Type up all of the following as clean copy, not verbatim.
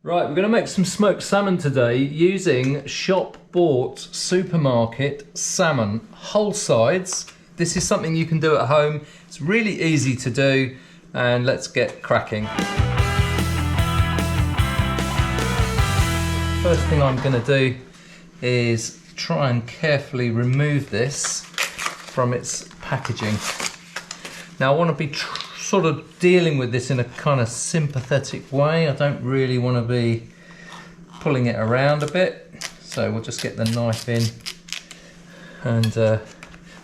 Right, we're going to make some smoked salmon today using shop-bought supermarket salmon, whole sides. This is something you can do at home. It's really easy to do, and let's get cracking. First thing I'm going to do is try and carefully remove this from its packaging. Now I want to be sort of dealing with this in a kind of sympathetic way. I don't really want to be pulling it around a bit, so we'll just get the knife in and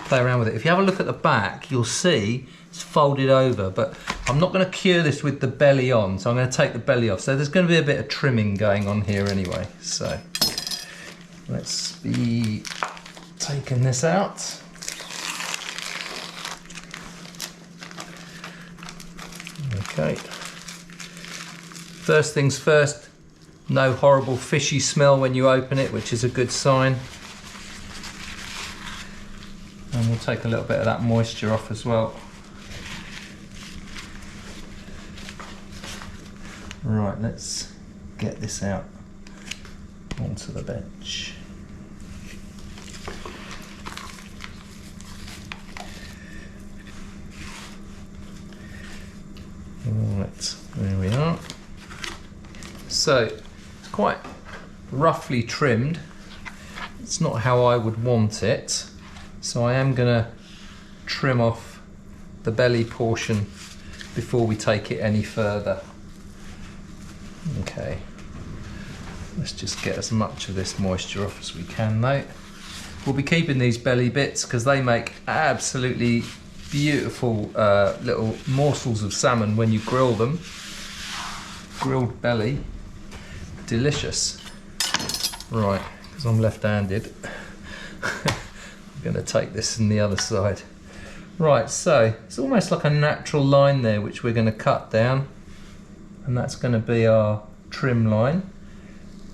play around with it. If you have a look at the back, you'll see it's folded over, but I'm not going to cure this with the belly on, so I'm going to take the belly off. So there's going to be a bit of trimming going on here anyway. So let's be taking this out. Okay, first things first, no horrible fishy smell when you open it, which is a good sign. And we'll take a little bit of that moisture off as well. Right, let's get this out onto the bench. Right, there we are. So it's quite roughly trimmed. It's not how I would want it, so I am going to trim off the belly portion before we take it any further. Okay, let's just get as much of this moisture off as we can though. We'll be keeping these belly bits because they make absolutely beautiful little morsels of salmon when you grill them. Grilled belly, delicious. Right, because I'm left-handed, I'm going to take this on the other side. Right, so it's almost like a natural line there which we're going to cut down, and that's going to be our trim line.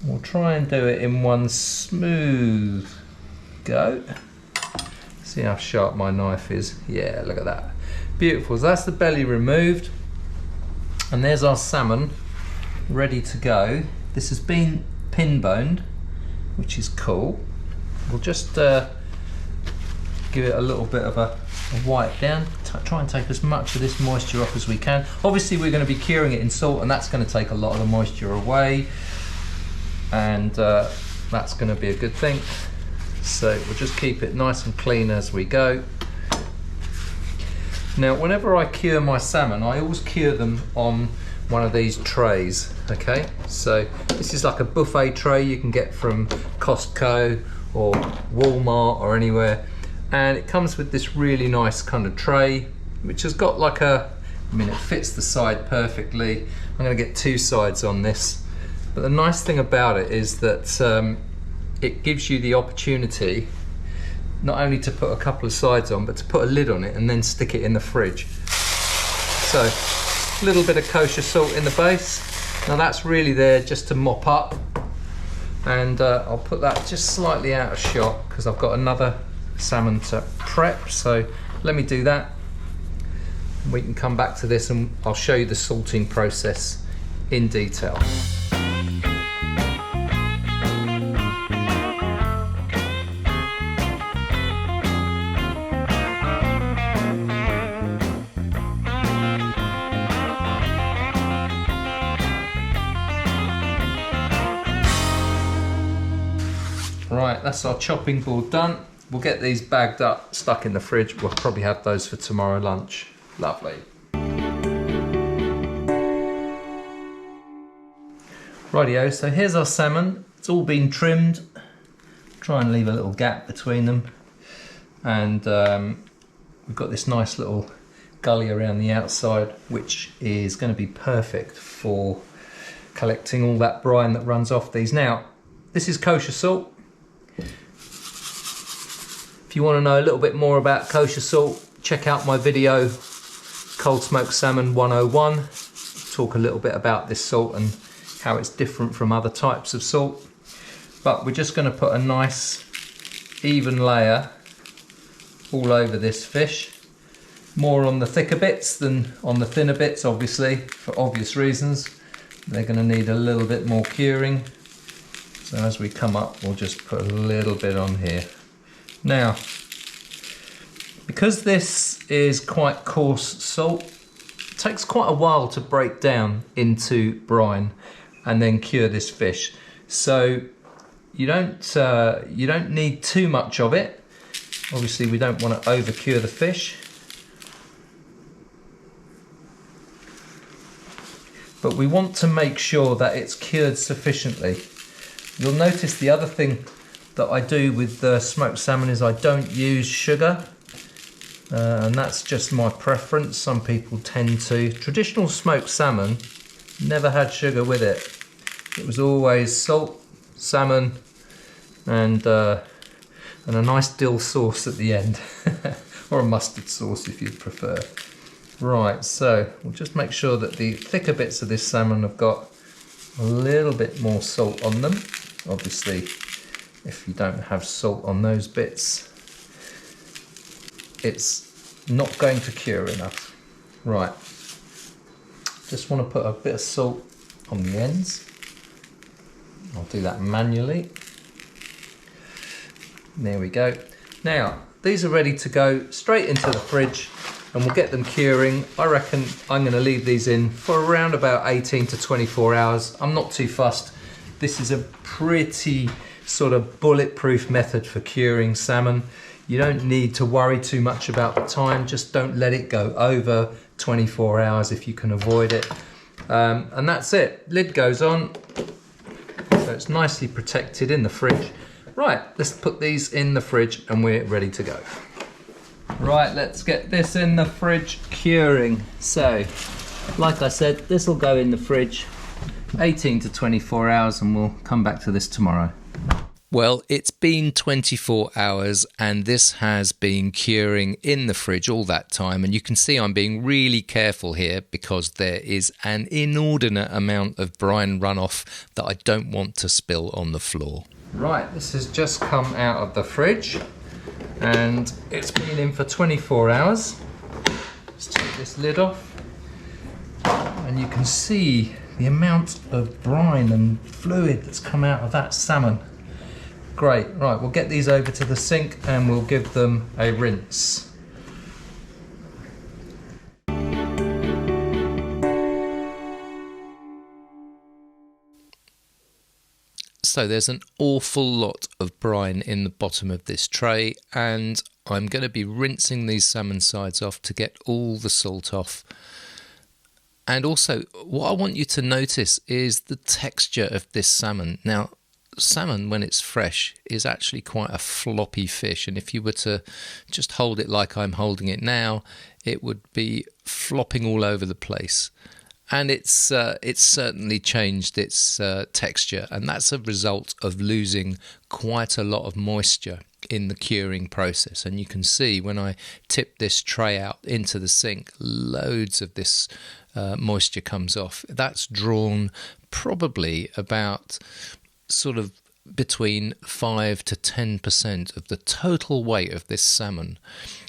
We'll try and do it in one smooth go. See how sharp my knife is? Yeah, look at that. Beautiful. So that's the belly removed. And there's our salmon ready to go. This has been pin boned, which is cool. We'll just give it a little bit of a wipe down. Try and take as much of this moisture off as we can. Obviously we're going to be curing it in salt, and that's going to take a lot of the moisture away. And that's going to be a good thing. So we'll just keep it nice and clean as we go. Now whenever I cure my salmon, I always cure them on one of these trays, okay? So this is like a buffet tray you can get from Costco or Walmart or anywhere, and it comes with this really nice kind of tray which has got like it fits the side perfectly. I'm going to get two sides on this, but the nice thing about it is that it gives you the opportunity not only to put a couple of sides on, but to put a lid on it and then stick it in the fridge. So a little bit of kosher salt in the base. Now that's really there just to mop up, and I'll put that just slightly out of shot because I've got another salmon to prep. So let me do that. We can come back to this and I'll show you the salting process in detail. Right, that's our chopping board done. We'll get these bagged up, stuck in the fridge. We'll probably have those for tomorrow lunch. Lovely. Rightio, so here's our salmon. It's all been trimmed. Try and leave a little gap between them. And we've got this nice little gully around the outside, which is going to be perfect for collecting all that brine that runs off these. Now, this is kosher salt. If you want to know a little bit more about kosher salt, check out my video, Coldsmoking Salmon 101. Talk a little bit about this salt and how it's different from other types of salt. But we're just going to put a nice even layer all over this fish. More on the thicker bits than on the thinner bits, obviously, for obvious reasons. they're going to need a little bit more curing. So as we come up, we'll just put a little bit on here. Now, because this is quite coarse salt, it takes quite a while to break down into brine and then cure this fish. So you don't need too much of it. Obviously, we don't want to over cure the fish. But we want to make sure that it's cured sufficiently. You'll notice the other thing that I do with the smoked salmon is I don't use sugar. And that's just my preference. Some people tend to. Traditional smoked salmon never had sugar with it. It was always salt, salmon, and a nice dill sauce at the end. Or a mustard sauce if you'd prefer. Right, so we'll just make sure that the thicker bits of this salmon have got a little bit more salt on them. Obviously, if you don't have salt on those bits, it's not going to cure enough. Right, just want to put a bit of salt on the ends. I'll do that manually. There we go. Now, these are ready to go straight into the fridge and we'll get them curing. I reckon I'm going to leave these in for around about 18 to 24 hours. I'm not too fussed. This is a pretty sort of bulletproof method for curing salmon. You don't need to worry too much about the time. Just don't let it go over 24 hours if you can avoid it. And that's it. Lid goes on. So it's nicely protected in the fridge. Right, let's put these in the fridge and we're ready to go. Right, let's get this in the fridge curing. So, like I said, this will go in the fridge 18 to 24 hours and we'll come back to this tomorrow. Well, it's been 24 hours and this has been curing in the fridge all that time. And you can see I'm being really careful here because there is an inordinate amount of brine runoff that I don't want to spill on the floor. Right, this has just come out of the fridge and it's been in for 24 hours. Let's take this lid off and you can see the amount of brine and fluid that's come out of that salmon. Great, right, we'll get these over to the sink and we'll give them a rinse. So there's an awful lot of brine in the bottom of this tray and I'm going to be rinsing these salmon sides off to get all the salt off. And also what I want you to notice is the texture of this salmon. Now salmon when it's fresh is actually quite a floppy fish, and if you were to just hold it like I'm holding it now, it would be flopping all over the place. And it's certainly changed its texture, and that's a result of losing quite a lot of moisture in the curing process. And you can see when I tip this tray out into the sink, loads of this moisture comes off. That's drawn probably about sort of between 5 to 10% of the total weight of this salmon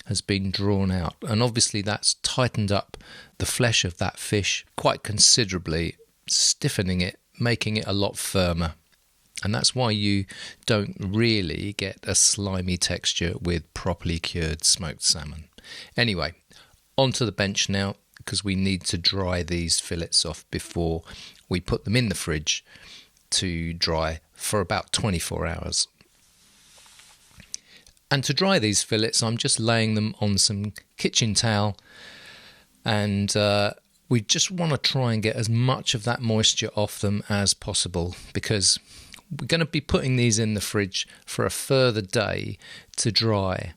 has been drawn out, and obviously that's tightened up the flesh of that fish quite considerably, stiffening it, making it a lot firmer. And that's why you don't really get a slimy texture with properly cured smoked salmon. Anyway, onto the bench now, because we need to dry these fillets off before we put them in the fridge to dry for about 24 hours. And to dry these fillets, I'm just laying them on some kitchen towel, and we just want to try and get as much of that moisture off them as possible, because we're going to be putting these in the fridge for a further day to dry.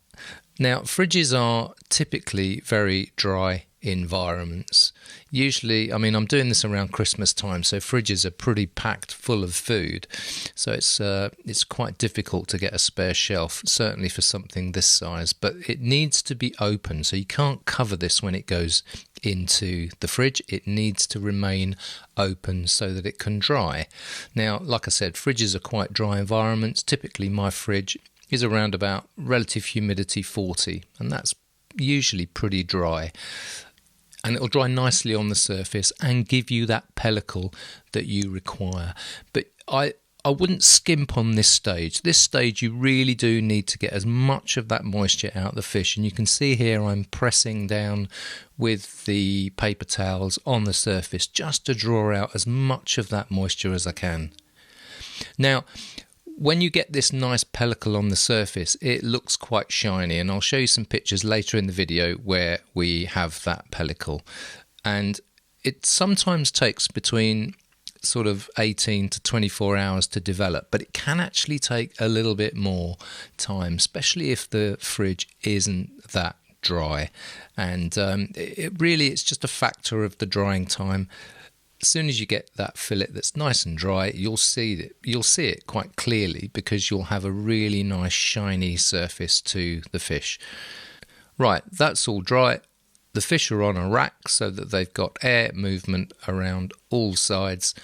Now, fridges are typically very dry environments. Usually, I mean, I'm doing this around Christmas time, so fridges are pretty packed full of food. So it's quite difficult to get a spare shelf, certainly for something this size. But it needs to be open, so you can't cover this when it goes into the fridge. It needs to remain open so that it can dry. Now, like I said, fridges are quite dry environments. Typically, my fridge is around about relative humidity 40, and that's usually pretty dry. and it'll dry nicely on the surface and give you that pellicle that you require. But I wouldn't skimp on this stage. This stage you really do need to get as much of that moisture out of the fish, and you can see here I'm pressing down with the paper towels on the surface just to draw out as much of that moisture as I can. Now, when you get this nice pellicle on the surface, it looks quite shiny, and I'll show you some pictures later in the video where we have that pellicle. And it sometimes takes between sort of 18 to 24 hours to develop, but it can actually take a little bit more time, especially if the fridge isn't that dry. And it's just a factor of the drying time. As soon as you get that fillet that's nice and dry, you'll see it quite clearly, because you'll have a really nice shiny surface to the fish. Right, that's all dry. The fish are on a rack so that they've got air movement around all sides,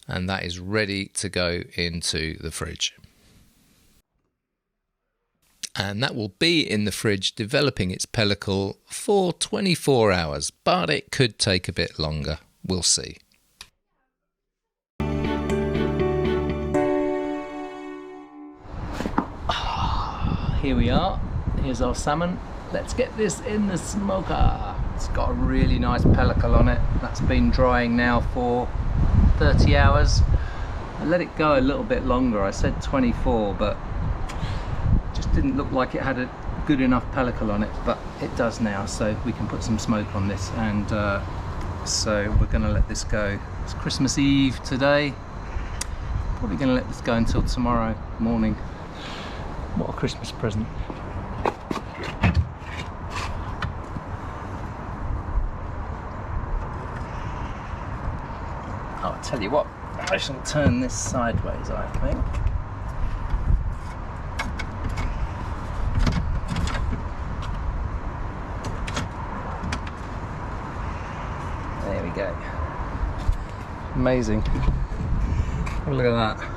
and that is ready to go into the fridge. And that will be in the fridge developing its pellicle for 24 hours, but it could take a bit longer. We'll see. Here we are. Here's our salmon. Let's get this in the smoker. It's got a really nice pellicle on it. That's been drying now for 30 hours. I let it go a little bit longer. I said 24, but it just didn't look like it had a good enough pellicle on it, but it does now, so we can put some smoke on this. And so we're going to let this go. It's Christmas Eve today. Probably going to let this go until tomorrow morning. What a Christmas present. Oh, I'll tell you what, I shall turn this sideways, I think. There we go. Amazing. Look at that.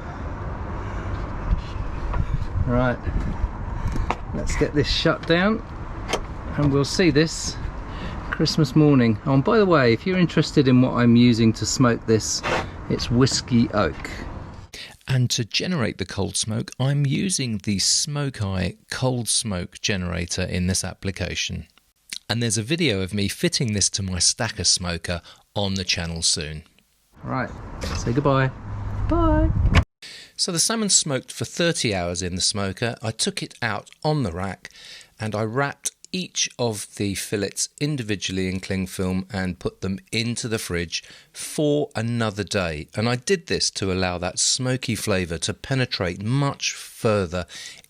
Right, let's get this shut down and we'll see this Christmas morning. Oh, and by the way, if you're interested in what I'm using to smoke this, it's whiskey oak. And to generate the cold smoke, I'm using the Smokeye cold smoke generator in this application. And there's a video of me fitting this to my stacker smoker on the channel soon. Right, say goodbye. Bye. So the salmon's smoked for 30 hours in the smoker. I took it out on the rack and I wrapped each of the fillets individually in cling film and put them into the fridge for another day. And I did this to allow that smoky flavour to penetrate much further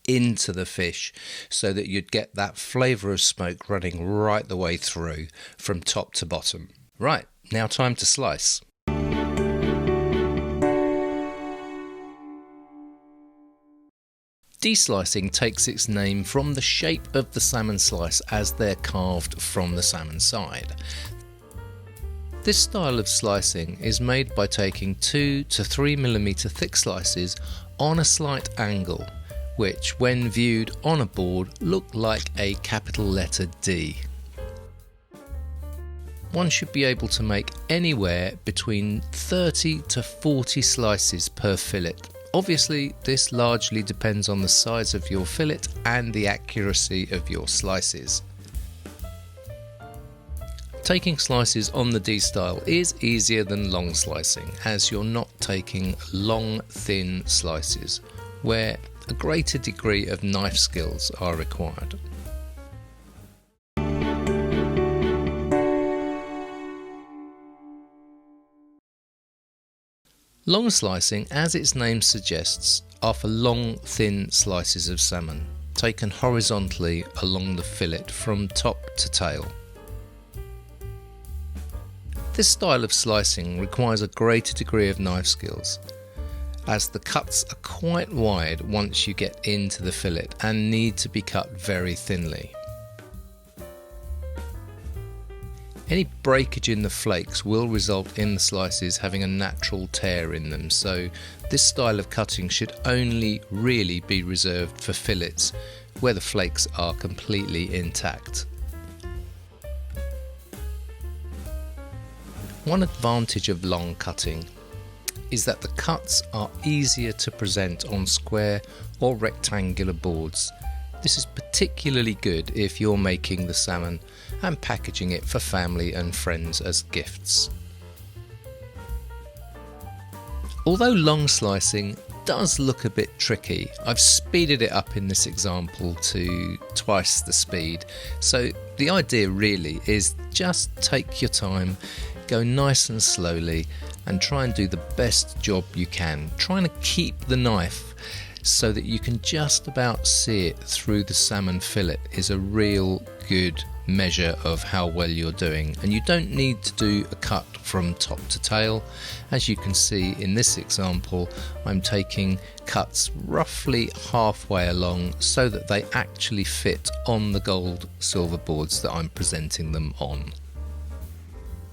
into the fish, so that you'd get that flavour of smoke running right the way through from top to bottom. Right, now time to slice. Deslicing takes its name from the shape of the salmon slice as they're carved from the salmon side. This style of slicing is made by taking 2 to 3 mm thick slices on a slight angle, which when viewed on a board look like a capital letter D. One should be able to make anywhere between 30 to 40 slices per fillet. Obviously, this largely depends on the size of your fillet and the accuracy of your slices. Taking slices on the D style is easier than long slicing, as you're not taking long, thin slices, where a greater degree of knife skills are required. Long slicing, as its name suggests, are for long, thin slices of salmon, taken horizontally along the fillet from top to tail. This style of slicing requires a greater degree of knife skills, as the cuts are quite wide once you get into the fillet and need to be cut very thinly. Any breakage in the flakes will result in the slices having a natural tear in them, so this style of cutting should only really be reserved for fillets where the flakes are completely intact. One advantage of long cutting is that the cuts are easier to present on square or rectangular boards. This is particularly good if you're making the salmon and packaging it for family and friends as gifts. Although long slicing does look a bit tricky, I've speeded it up in this example to twice the speed. So the idea really is just take your time, go nice and slowly, and try and do the best job you can, trying to keep the knife so that you can just about see it through the salmon fillet is a real good measure of how well you're doing. And you don't need to do a cut from top to tail. As you can see in this example, I'm taking cuts roughly halfway along so that they actually fit on the gold silver boards that I'm presenting them on.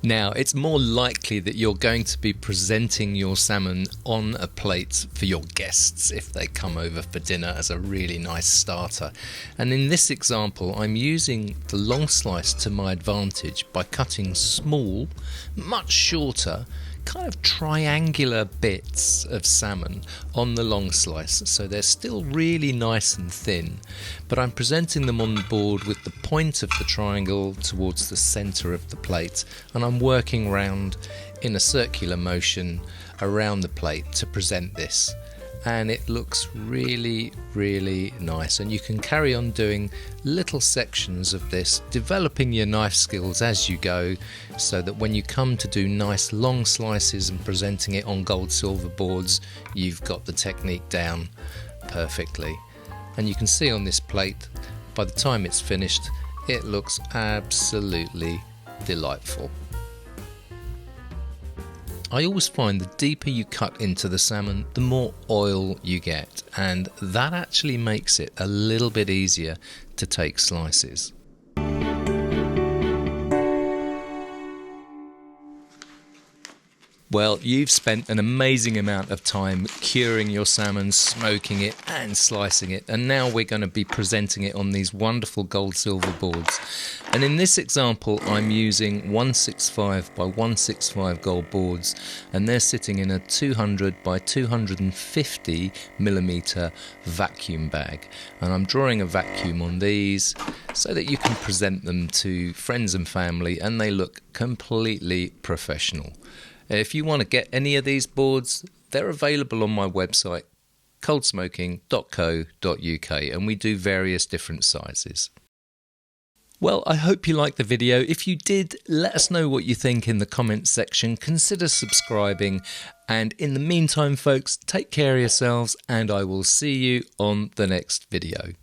Now, it's more likely that you're going to be presenting your salmon on a plate for your guests if they come over for dinner as a really nice starter. And in this example, I'm using the long slice to my advantage by cutting small, much shorter, kind of triangular bits of salmon on the long slice, so they're still really nice and thin, but I'm presenting them on the board with the point of the triangle towards the centre of the plate, and I'm working round in a circular motion around the plate to present this, and it looks really, really nice. And you can carry on doing little sections of this, developing your knife skills as you go, so that when you come to do nice long slices and presenting it on gold silver boards, you've got the technique down perfectly. And you can see on this plate, by the time it's finished, it looks absolutely delightful. I always find the deeper you cut into the salmon, the more oil you get, and that actually makes it a little bit easier to take slices. Well, you've spent an amazing amount of time curing your salmon, smoking it and slicing it, and now we're going to be presenting it on these wonderful gold silver boards. And in this example, I'm using 165 by 165 gold boards, and they're sitting in a 200 by 250 millimeter vacuum bag. And I'm drawing a vacuum on these so that you can present them to friends and family, and they look completely professional. If you want to get any of these boards, they're available on my website, coldsmoking.co.uk, and we do various different sizes. Well, I hope you liked the video. If you did, let us know what you think in the comments section. Consider subscribing. And in the meantime, folks, take care of yourselves, and I will see you on the next video.